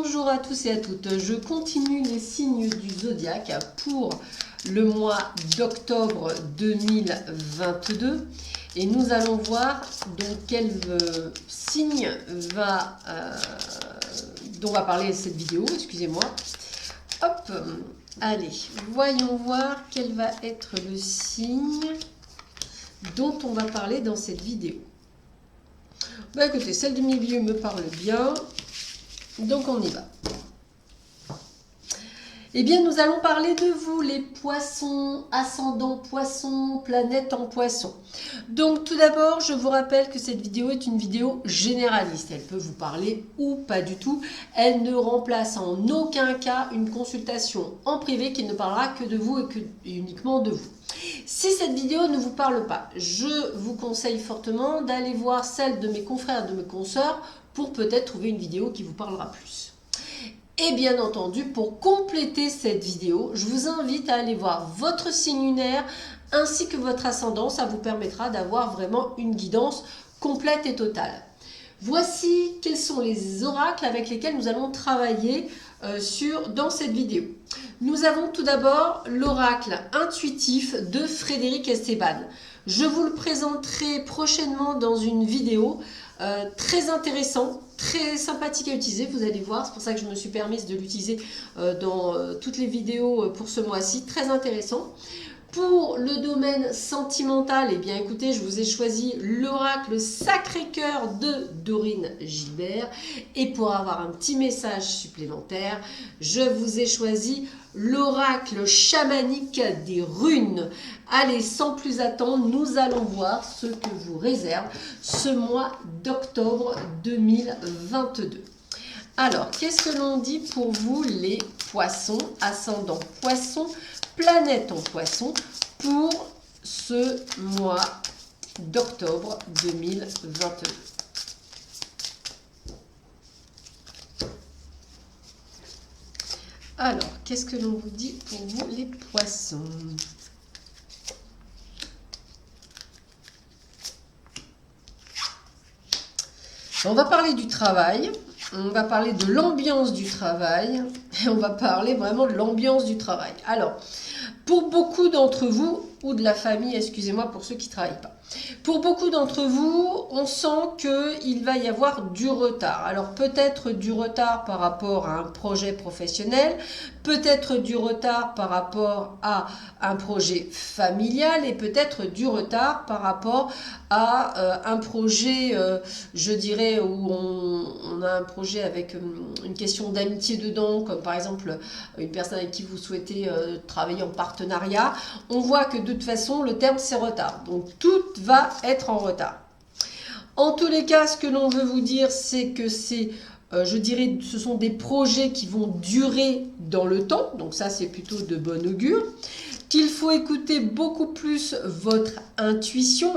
bonjour à tous et à toutes. Je continue les signes du zodiaque pour le mois d'octobre 2022 et nous allons voir donc quel signe dont va parler cette vidéo, excusez-moi. Hop, allez, voyons voir quel va être le signe dont on va parler dans cette vidéo. Bah écoutez, celle du milieu me parle bien, donc on y va. Eh bien, nous allons parler de vous, les poissons, ascendant poisson, planète en poisson. Donc, tout d'abord, je vous rappelle que cette vidéo est une vidéo généraliste. Elle peut vous parler ou pas du tout. Elle ne remplace en aucun cas une consultation en privé qui ne parlera que de vous et uniquement de vous. Si cette vidéo ne vous parle pas, je vous conseille fortement d'aller voir celle de mes confrères et de mes consoeurs pour peut-être trouver une vidéo qui vous parlera plus. Et bien entendu, pour compléter cette vidéo, je vous invite à aller voir votre signe lunaire ainsi que votre ascendant. Ça vous permettra d'avoir vraiment une guidance complète et totale. Voici quels sont les oracles avec lesquels nous allons travailler dans cette vidéo. Nous avons tout d'abord l'oracle intuitif de Frédéric Esteban. Je vous le présenterai prochainement dans une vidéo très intéressant, très sympathique à utiliser, vous allez voir, c'est pour ça que je me suis permise de l'utiliser dans toutes les vidéos pour ce mois-ci, très intéressant. Pour le domaine sentimental, eh bien écoutez, je vous ai choisi l'oracle Sacré-Cœur de Dorine Gilbert. Et pour avoir un petit message supplémentaire, je vous ai choisi l'oracle chamanique des runes. Allez, sans plus attendre, nous allons voir ce que vous réserve ce mois d'octobre 2022. Alors, qu'est-ce que l'on dit pour vous les poissons, ascendant poissons, planète en poisson pour ce mois d'octobre 2022. Alors, qu'est-ce que l'on vous dit pour vous les poissons? On va parler du travail. On va parler de l'ambiance du travail et on va parler vraiment de l'ambiance du travail. Alors, pour beaucoup d'entre vous, ou de la famille, excusez-moi pour ceux qui ne travaillent pas. Pour beaucoup d'entre vous, on sent qu'il va y avoir du retard. Alors peut-être du retard par rapport à un projet professionnel, peut-être du retard par rapport à un projet familial et peut-être du retard par rapport à un projet, je dirais, où on a un projet avec une question d'amitié dedans, comme par exemple une personne avec qui vous souhaitez travailler en partenariat. On voit que de toute façon, le terme c'est retard. Donc tout va être en retard. En tous les cas, ce que l'on veut vous dire, c'est que je dirais, ce sont des projets qui vont durer dans le temps. Donc ça, c'est plutôt de bon augure. Qu'il faut écouter beaucoup plus votre intuition.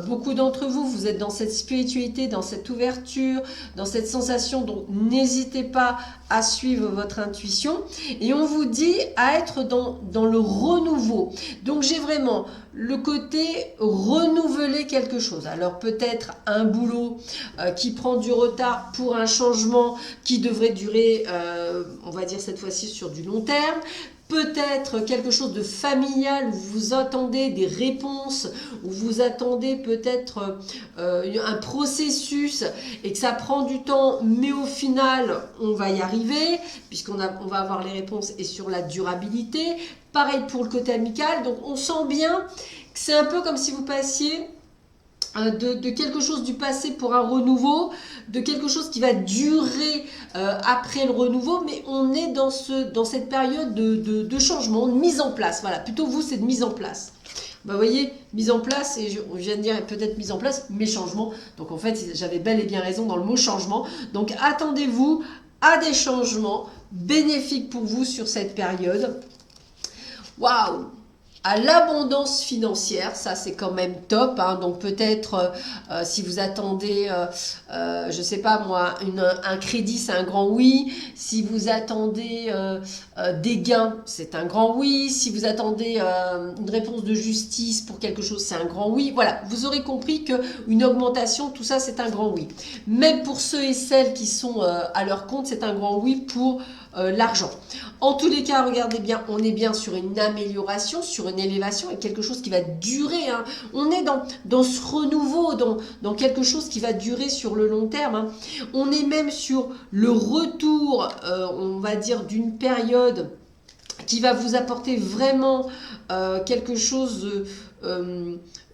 Beaucoup d'entre vous, vous êtes dans cette spiritualité, dans cette ouverture, dans cette sensation. Donc, n'hésitez pas à suivre votre intuition. Et on vous dit à être dans le renouveau. Donc, j'ai vraiment le côté renouveler quelque chose. Alors, peut-être un boulot qui prend du retard pour un changement qui devrait durer, on va dire cette fois-ci, sur du long terme. Peut-être quelque chose de familial où vous attendez des réponses, où vous attendez peut-être un processus et que ça prend du temps, mais au final, on va y arriver puisqu'on va avoir les réponses et sur la durabilité. Pareil pour le côté amical, donc on sent bien que c'est un peu comme si vous passiez de quelque chose du passé pour un renouveau, de quelque chose qui va durer après le renouveau, mais on est dans cette période de changement, de mise en place. Voilà, plutôt vous, c'est de mise en place. Bah, vous voyez, mise en place, et je viens de dire peut-être mise en place, mais changement. Donc en fait, j'avais bel et bien raison dans le mot changement. Donc attendez-vous à des changements bénéfiques pour vous sur cette période. Waouh! à l'abondance financière, ça c'est quand même top, hein. Donc peut-être si vous attendez, je sais pas moi, un crédit, c'est un grand oui. Si vous attendez des gains, c'est un grand oui. Si vous attendez une réponse de justice pour quelque chose, c'est un grand oui. Voilà, vous aurez compris qu'une augmentation, tout ça c'est un grand oui. Même pour ceux et celles qui sont à leur compte, c'est un grand oui pour l'argent. En tous les cas, regardez bien, on est bien sur une amélioration, sur une élévation et quelque chose qui va durer, hein. On est dans ce renouveau, dans quelque chose qui va durer sur le long terme, hein. On est même sur le retour, on va dire, d'une période qui va vous apporter vraiment quelque chose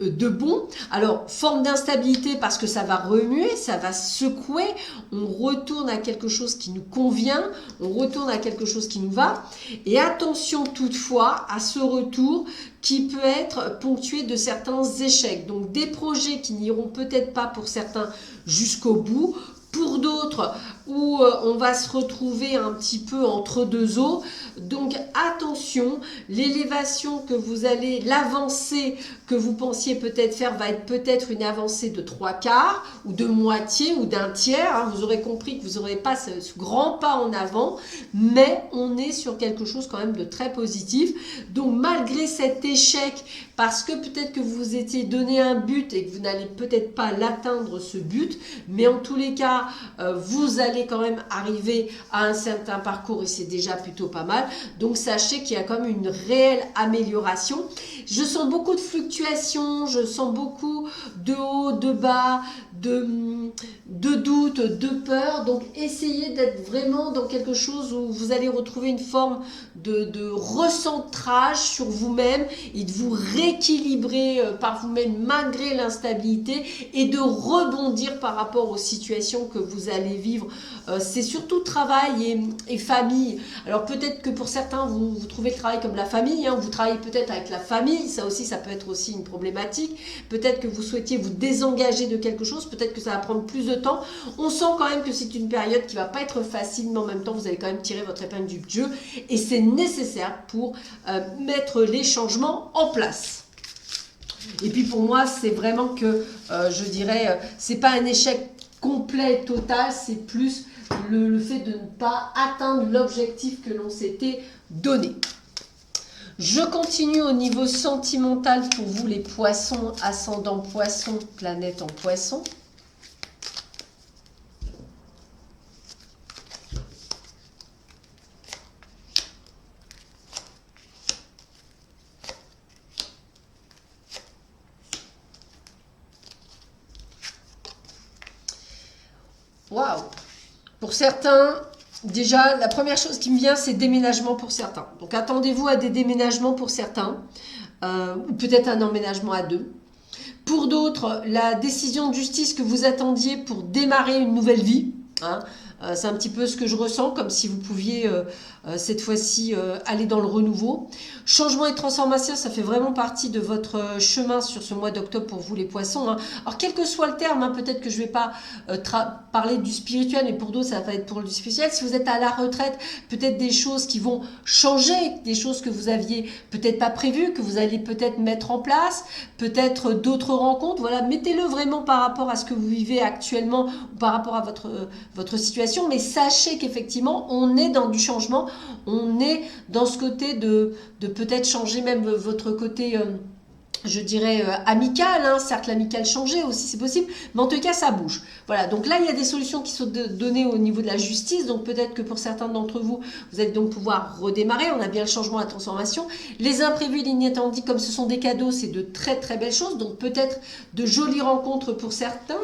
de bon. Alors, forme d'instabilité parce que ça va remuer, ça va secouer, on retourne à quelque chose qui nous convient, on retourne à quelque chose qui nous va. Et attention toutefois à ce retour qui peut être ponctué de certains échecs. Donc, des projets qui n'iront peut-être pas pour certains jusqu'au bout, pour d'autres où on va se retrouver un petit peu entre deux eaux. Donc attention, l'élévation que vous allez, l'avancée que vous pensiez peut-être faire va être peut-être une avancée de 3/4 ou de moitié ou d'un tiers, hein. Vous aurez compris que vous n'aurez pas ce grand pas en avant, mais on est sur quelque chose quand même de très positif. Donc malgré cet échec, parce que peut-être que vous vous étiez donné un but et que vous n'allez peut-être pas l'atteindre ce but, mais en tous les cas, vous allez quand même arriver à un certain parcours et c'est déjà plutôt pas mal. Donc sachez qu'il y a quand même une réelle amélioration. Je sens beaucoup de fluctuations, je sens beaucoup de hauts, de bas, de doutes, de peur. Donc essayez d'être vraiment dans quelque chose où vous allez retrouver une forme de recentrage sur vous-même et de vous rééquilibrer par vous-même malgré l'instabilité et de rebondir par rapport aux situations que vous allez vivre. C'est surtout travail et famille. Alors peut-être que pour certains, vous trouvez le travail comme la famille, hein. Vous travaillez peut-être avec la famille, ça aussi, ça peut être aussi une problématique. Peut-être que vous souhaitiez vous désengager de quelque chose, peut-être que ça va prendre plus de temps. On sent quand même que c'est une période qui va pas être facile, mais en même temps, vous allez quand même tirer votre épingle du jeu et c'est nécessaire pour mettre les changements en place. Et puis pour moi, c'est vraiment que, je dirais, c'est pas un échec complet, total, c'est plus le fait de ne pas atteindre l'objectif que l'on s'était donné. Je continue au niveau sentimental pour vous les poissons, ascendant poisson, planète en poisson. Waouh! Pour certains, déjà, la première chose qui me vient, c'est déménagement pour certains. Donc, attendez-vous à des déménagements pour certains, ou peut-être un emménagement à deux. Pour d'autres, la décision de justice que vous attendiez pour démarrer une nouvelle vie, hein, c'est un petit peu ce que je ressens, comme si vous pouviez cette fois-ci aller dans le renouveau. Changement et transformation, ça fait vraiment partie de votre chemin sur ce mois d'octobre pour vous les poissons, hein. Alors quel que soit le terme, hein, peut-être que je ne vais pas parler du spirituel, mais pour d'autres ça va être pour du spirituel. Si vous êtes à la retraite, peut-être des choses qui vont changer, des choses que vous aviez peut-être pas prévues, que vous allez peut-être mettre en place, peut-être d'autres rencontres. Voilà, mettez-le vraiment par rapport à ce que vous vivez actuellement, ou par rapport à votre situation, mais sachez qu'effectivement on est dans du changement, on est dans ce côté de peut-être changer même votre côté je dirais amical, hein, cercle amical changé aussi c'est possible, mais en tout cas ça bouge. Voilà, donc là il y a des solutions qui sont données au niveau de la justice, donc peut-être que pour certains d'entre vous, vous allez donc pouvoir redémarrer, on a bien le changement, la transformation. Les imprévus, l'inattendus, comme ce sont des cadeaux, c'est de très très belles choses, donc peut-être de jolies rencontres pour certains.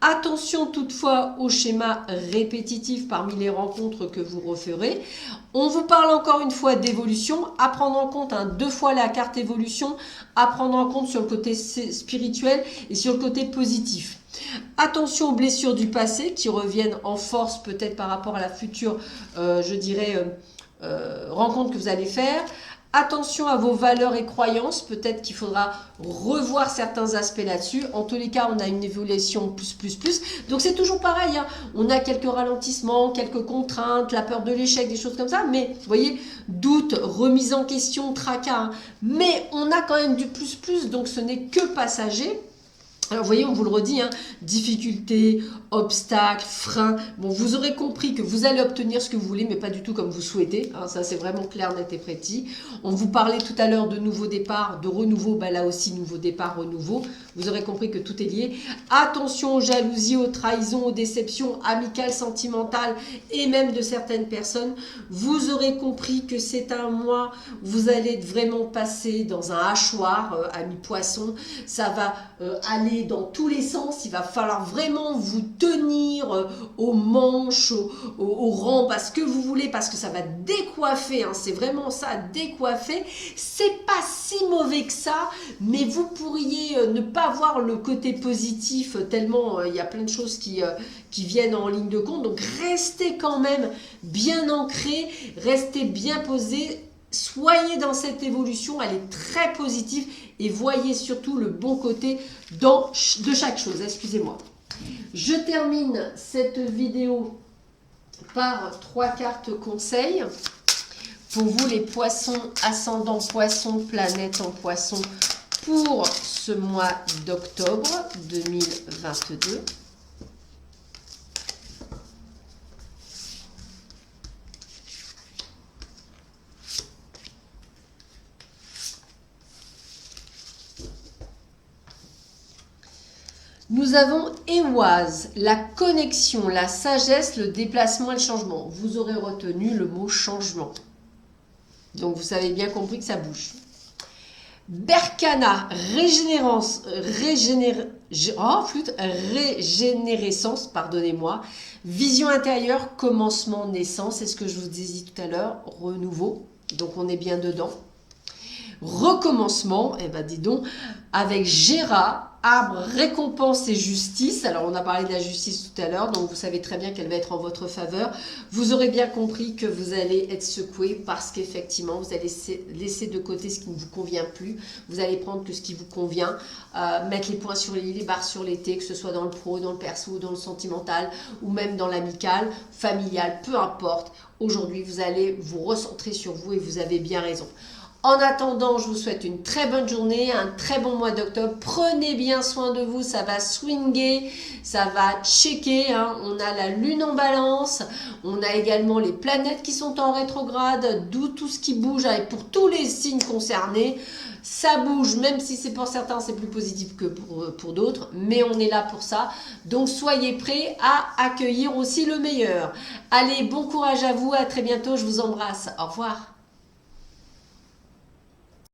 Attention toutefois au schéma répétitif parmi les rencontres que vous referez. On vous parle encore une fois d'évolution, à prendre en compte, hein, 2 fois la carte évolution, à prendre en compte sur le côté spirituel et sur le côté positif. Attention aux blessures du passé qui reviennent en force peut-être par rapport à la future, je dirais, rencontre que vous allez faire. Attention à vos valeurs et croyances, peut-être qu'il faudra revoir certains aspects là-dessus. En tous les cas, on a une évolution plus. Donc c'est toujours pareil, hein. On a quelques ralentissements, quelques contraintes, la peur de l'échec, des choses comme ça. Mais vous voyez, doute, remise en question, tracas. Hein. Mais on a quand même du plus, donc ce n'est que passager. Alors, vous voyez, on vous le redit, hein, difficultés, obstacles, freins. Bon, vous aurez compris que vous allez obtenir ce que vous voulez, mais pas du tout comme vous souhaitez. Hein, ça, c'est vraiment clair, net et précis. On vous parlait tout à l'heure de nouveau départ, de renouveau. Bah, là aussi, nouveau départ, renouveau. Vous aurez compris que tout est lié. Attention aux jalousies, aux trahisons, aux déceptions amicales, sentimentales et même de certaines personnes. Vous aurez compris que c'est un mois où vous allez vraiment passer dans un hachoir, ami poisson. Ça va aller dans tous les sens, il va falloir vraiment vous tenir aux manches, aux rampes, à ce que vous voulez, parce que ça va décoiffer, hein, c'est vraiment ça, décoiffer. C'est pas si mauvais que ça, mais vous pourriez ne pas voir le côté positif, tellement il y a plein de choses qui viennent en ligne de compte. Donc restez quand même bien ancré, restez bien posé. Soyez dans cette évolution, elle est très positive et voyez surtout le bon côté de chaque chose. Excusez-moi. Je termine cette vidéo par 3 cartes conseils. Pour vous les poissons, ascendant poisson, planète en poisson, pour ce mois d'octobre 2022. Nous avons Éoise, la connexion, la sagesse, le déplacement et le changement. Vous aurez retenu le mot changement. Donc vous avez bien compris que ça bouge. Berkana, régénérescence, pardonnez-moi. Vision intérieure, commencement, naissance. C'est ce que je vous ai dit tout à l'heure. Renouveau. Donc on est bien dedans. Recommencement, eh ben dis donc, avec Gera, arbre, récompense et justice. Alors on a parlé de la justice tout à l'heure, donc vous savez très bien qu'elle va être en votre faveur. Vous aurez bien compris que vous allez être secoué parce qu'effectivement vous allez laisser de côté ce qui ne vous convient plus. Vous allez prendre que ce qui vous convient, mettre les points sur les i, les barres sur les t, que ce soit dans le pro, dans le perso, dans le sentimental ou même dans l'amical, familial, peu importe. Aujourd'hui vous allez vous recentrer sur vous et vous avez bien raison. En attendant, je vous souhaite une très bonne journée, un très bon mois d'octobre. Prenez bien soin de vous, ça va swinger, ça va checker. Hein. On a la lune en balance, on a également les planètes qui sont en rétrograde, d'où tout ce qui bouge. Et pour tous les signes concernés, ça bouge, même si c'est pour certains, c'est plus positif que pour d'autres. Mais on est là pour ça. Donc soyez prêts à accueillir aussi le meilleur. Allez, bon courage à vous, à très bientôt, je vous embrasse. Au revoir.